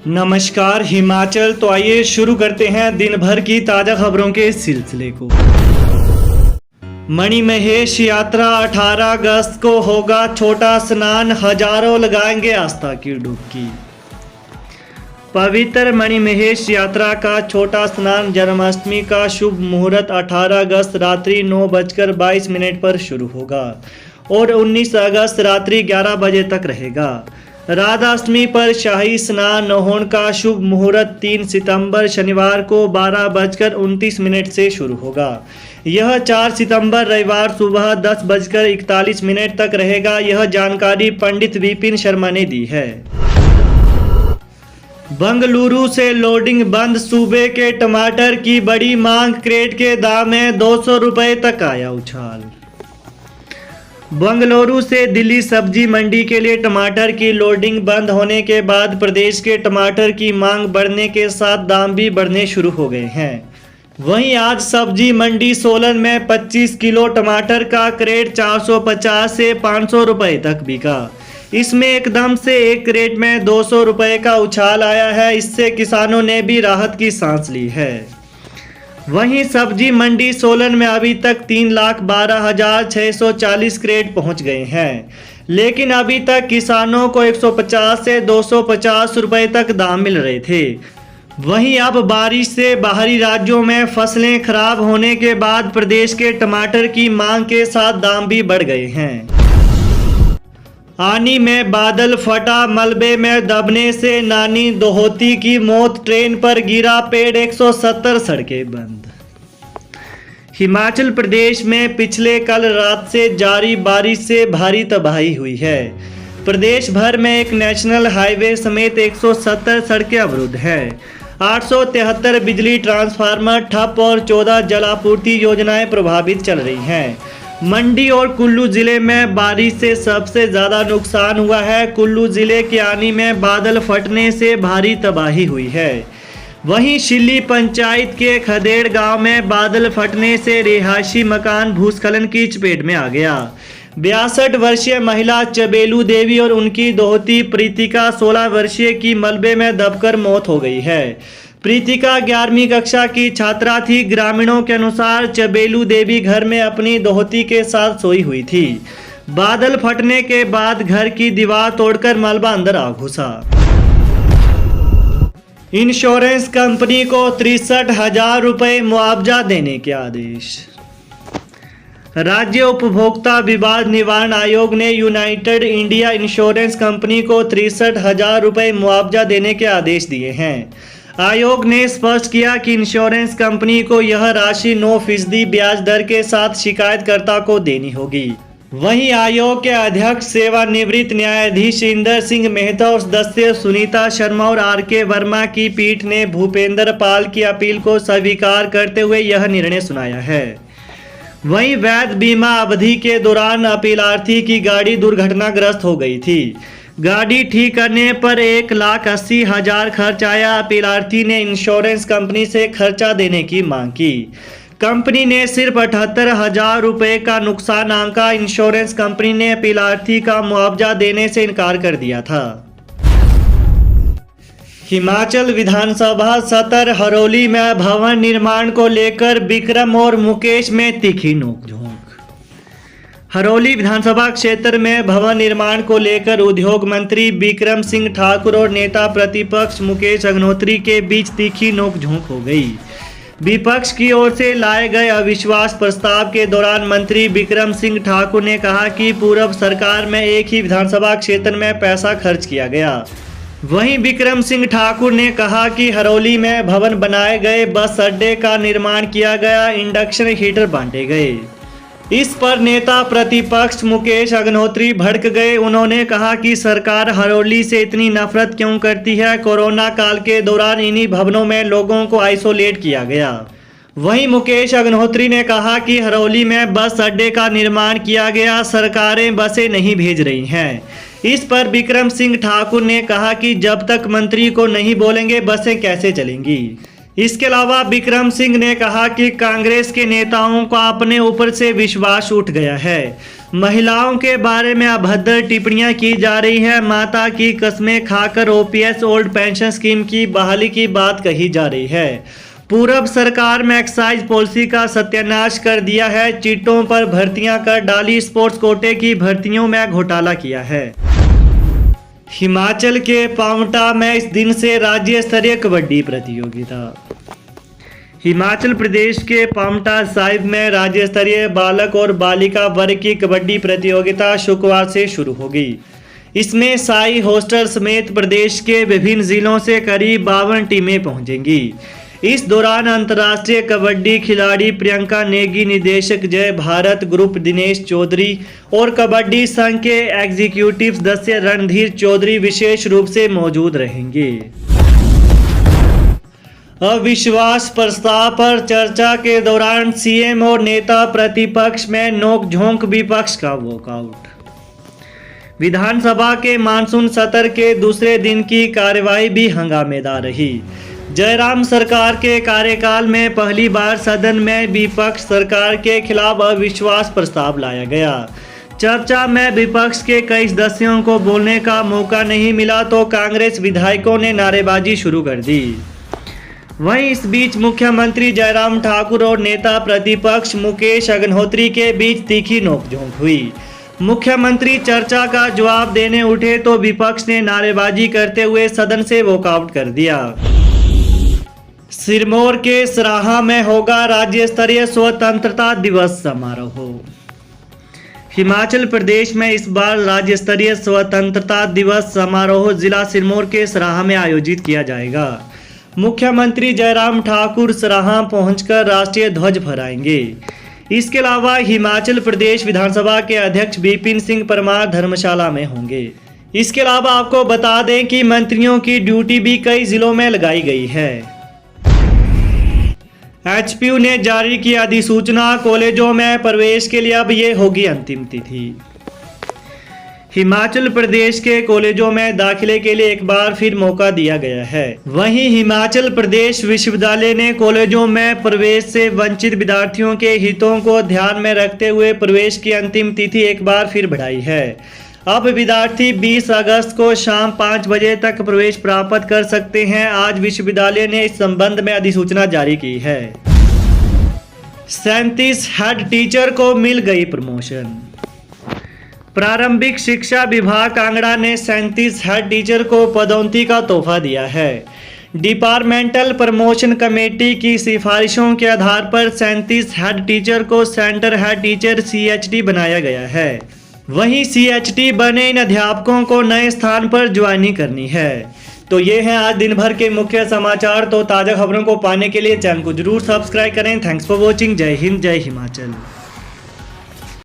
नमस्कार हिमाचल। तो आइए शुरू करते हैं दिन भर की ताज़ा खबरों के सिलसिले को। मणिमहेश यात्रा 18 अगस्त को होगा छोटा स्नान, हजारों लगाएंगे आस्था की डुबकी। पवित्र मणिमहेश यात्रा का छोटा स्नान जन्माष्टमी का शुभ मुहूर्त 18 अगस्त रात्रि 9:22 पर शुरू होगा और 19 अगस्त रात्रि 11 बजे तक रहेगा। राधाष्टमी पर शाही स्नान नहान का शुभ मुहूर्त 3 सितंबर शनिवार को 12:29 से शुरू होगा। यह 4 सितंबर रविवार सुबह 10:41 तक रहेगा। यह जानकारी पंडित विपिन शर्मा ने दी है। बंगलुरु से लोडिंग बंद, सूबे के टमाटर की बड़ी मांग, क्रेट के दाम में 200 रुपये तक आया उछाल। बंगलुरु से दिल्ली सब्जी मंडी के लिए टमाटर की लोडिंग बंद होने के बाद प्रदेश के टमाटर की मांग बढ़ने के साथ दाम भी बढ़ने शुरू हो गए हैं। वहीं आज सब्जी मंडी सोलन में 25 किलो टमाटर का क्रेट 450 से 500 रुपये तक बिका। इसमें एकदम से एक क्रेट में 200 रुपये का उछाल आया है। इससे किसानों ने भी राहत की सांस ली है। वहीं सब्जी मंडी सोलन में अभी तक 3,12,640 क्रेट पहुंच गए हैं, लेकिन अभी तक किसानों को 150 से 250 रुपये तक दाम मिल रहे थे। वहीं अब बारिश से बाहरी राज्यों में फसलें खराब होने के बाद प्रदेश के टमाटर की मांग के साथ दाम भी बढ़ गए हैं। आनी में बादल फटा, मलबे में दबने से नानी दोहती की मौत, ट्रेन पर गिरा पेड़, 170 सड़कें बंद। हिमाचल प्रदेश में पिछले कल रात से जारी बारिश से भारी तबाही हुई है। प्रदेश भर में एक नेशनल हाईवे समेत 170 सड़कें अवरुद्ध हैं। 873 बिजली ट्रांसफार्मर ठप और 14 जल आपूर्ति योजनाएं प्रभावित चल रही हैं। मंडी और कुल्लू जिले में बारिश से सबसे ज़्यादा नुकसान हुआ है। कुल्लू जिले के आनी में बादल फटने से भारी तबाही हुई है। वहीं शिल्ली पंचायत के खदेड़ गांव में बादल फटने से रिहायशी मकान भूस्खलन की चपेट में आ गया। 62 वर्षीय महिला चबेलू देवी और उनकी दोहती प्रीतिका 16 वर्षीय की मलबे में दबकर मौत हो गई है। प्रीतिका 11वीं कक्षा की छात्रा थी। ग्रामीणों के अनुसार चबेलू देवी घर में अपनी दोहती के साथ सोई हुई थी। बादल फटने के बाद घर की दीवार तोड़कर मलबा अंदर आ घुसा। इंश्योरेंस कंपनी को 63,000 रुपये मुआवजा देने के आदेश। राज्य उपभोक्ता विवाद निवारण आयोग ने यूनाइटेड इंडिया इंश्योरेंस कंपनी को 63,000 रुपये मुआवजा देने के आदेश दिए हैं। आयोग ने स्पष्ट किया कि इंश्योरेंस कंपनी को यह राशि 9% ब्याज दर के साथ शिकायतकर्ता को देनी होगी। वहीं आयोग के अध्यक्ष सेवानिवृत्त न्यायाधीश इंदर सिंह मेहता और सदस्य सुनीता शर्मा और आर.के. वर्मा की पीठ ने भूपेंद्र पाल की अपील को स्वीकार करते हुए यह निर्णय सुनाया है। वहीं वैध बीमा अवधि के दौरान अपीलार्थी की गाड़ी दुर्घटनाग्रस्त हो गई थी। गाड़ी ठीक करने पर 1,80,000 खर्च आया। अपीलार्थी ने इंश्योरेंस कंपनी से खर्चा देने की मांग की। कंपनी ने सिर्फ 78,000 रुपये का नुकसान आंका। इंश्योरेंस कंपनी ने अपीलार्थी का मुआवजा देने से इनकार कर दिया था। हिमाचल विधानसभा सत्र, हरोली में भवन निर्माण को लेकर विक्रम और मुकेश में तीखी नोकझोंक। हरोली विधानसभा क्षेत्र में भवन निर्माण को लेकर उद्योग मंत्री विक्रम सिंह ठाकुर और नेता प्रतिपक्ष मुकेश अग्निहोत्री के बीच तीखी नोकझोंक हो गई। विपक्ष की ओर से लाए गए अविश्वास प्रस्ताव के दौरान मंत्री विक्रम सिंह ठाकुर ने कहा कि पूर्व सरकार में एक ही विधानसभा क्षेत्र में पैसा खर्च किया गया। वहीं विक्रम सिंह ठाकुर ने कहा कि हरोली में भवन बनाए गए, बस अड्डे का निर्माण किया गया, इंडक्शन हीटर बांटे गए। इस पर नेता प्रतिपक्ष मुकेश अग्निहोत्री भड़क गए। उन्होंने कहा कि सरकार हरोली से इतनी नफरत क्यों करती है। कोरोना काल के दौरान इन्हीं भवनों में लोगों को आइसोलेट किया गया। वहीं मुकेश अग्निहोत्री ने कहा कि हरोली में बस अड्डे का निर्माण किया गया, सरकारें बसें नहीं भेज रही हैं। इस पर विक्रम सिंह ठाकुर ने कहा कि जब तक मंत्री को नहीं बोलेंगे बसें कैसे चलेंगी। इसके अलावा बिक्रम सिंह ने कहा कि कांग्रेस के नेताओं को अपने ऊपर से विश्वास उठ गया है। महिलाओं के बारे में अभद्र टिप्पणियां की जा रही है। माता की कस्में खाकर ओपीएस ओल्ड पेंशन स्कीम की बहाली की बात कही जा रही है। पूर्व सरकार में एक्साइज पॉलिसी का सत्यानाश कर दिया है। चिट्टों पर भर्तियां कर डाली। स्पोर्ट्स कोटे की भर्तियों में घोटाला किया है। हिमाचल के पांवटा में इस दिन से राज्य स्तरीय कबड्डी प्रतियोगिता। हिमाचल प्रदेश के पांवटा साहिब में राज्य स्तरीय बालक और बालिका वर्ग की कबड्डी प्रतियोगिता शुक्रवार से शुरू होगी। इसमें साई होस्टल समेत प्रदेश के विभिन्न जिलों से करीब 52 टीमें पहुंचेंगी। इस दौरान अंतर्राष्ट्रीय कबड्डी खिलाड़ी प्रियंका नेगी, निदेशक जय भारत ग्रुप दिनेश चौधरी और कबड्डी संघ के एग्जीक्यूटिव सदस्य रणधीर चौधरी विशेष रूप से मौजूद रहेंगे। अविश्वास प्रस्ताव पर चर्चा के दौरान सीएम और नेता प्रतिपक्ष में नोकझोंक, विपक्ष का वॉकआउट। विधानसभा के मानसून सत्र के दूसरे दिन की कार्यवाही भी हंगामेदार रही। जयराम सरकार के कार्यकाल में पहली बार सदन में विपक्ष सरकार के खिलाफ अविश्वास प्रस्ताव लाया गया। चर्चा में विपक्ष के कई सदस्यों को बोलने का मौका नहीं मिला तो कांग्रेस विधायकों ने नारेबाजी शुरू कर दी। वहीं इस बीच मुख्यमंत्री जयराम ठाकुर और नेता प्रतिपक्ष मुकेश अग्निहोत्री के बीच तीखी नोकझोंक हुई। मुख्यमंत्री चर्चा का जवाब देने उठे तो विपक्ष ने नारेबाजी करते हुए सदन से वॉकआउट कर दिया। सिरमौर के सराहां में होगा राज्य स्तरीय स्वतंत्रता दिवस समारोह। हिमाचल प्रदेश में इस बार राज्य स्तरीय स्वतंत्रता दिवस समारोह जिला सिरमौर के सराहां में आयोजित किया जाएगा। मुख्यमंत्री जयराम ठाकुर सराहां पहुंचकर राष्ट्रीय ध्वज फहराएंगे। इसके अलावा हिमाचल प्रदेश विधानसभा के अध्यक्ष विपिन सिंह परमार धर्मशाला में होंगे। इसके अलावा आपको बता दें कि मंत्रियों की ड्यूटी भी कई जिलों में लगाई गई है। एचपीयू ने जारी की अधिसूचना। कॉलेजों में प्रवेश के लिए अब ये होगी अंतिम तिथि। हिमाचल प्रदेश के कॉलेजों में दाखिले के लिए एक बार फिर मौका दिया गया है। वहीं हिमाचल प्रदेश विश्वविद्यालय ने कॉलेजों में प्रवेश से वंचित विद्यार्थियों के हितों को ध्यान में रखते हुए प्रवेश की अंतिम तिथि एक बार फिर बढ़ाई है। अब विद्यार्थी 20 अगस्त को शाम 5 बजे तक प्रवेश प्राप्त कर सकते हैं। आज विश्वविद्यालय ने इस संबंध में अधिसूचना जारी की है। 37 हेड टीचर को मिल गई प्रमोशन। प्रारंभिक शिक्षा विभाग कांगड़ा ने 37 हेड टीचर को पदोन्नति का तोहफा दिया है। डिपार्टमेंटल प्रमोशन कमेटी की सिफारिशों के आधार पर 37 हेड टीचर को सेंटर हेड टीचर CHT बनाया गया है। वहीं CHT बने इन अध्यापकों को नए स्थान पर ज्वाइनिंग करनी है। तो ये हैं आज दिन भर के मुख्य समाचार। तो ताज़ा खबरों को पाने के लिए चैनल को जरूर सब्सक्राइब करें। Thanks for watching. जय हिंद, जय हिमाचल।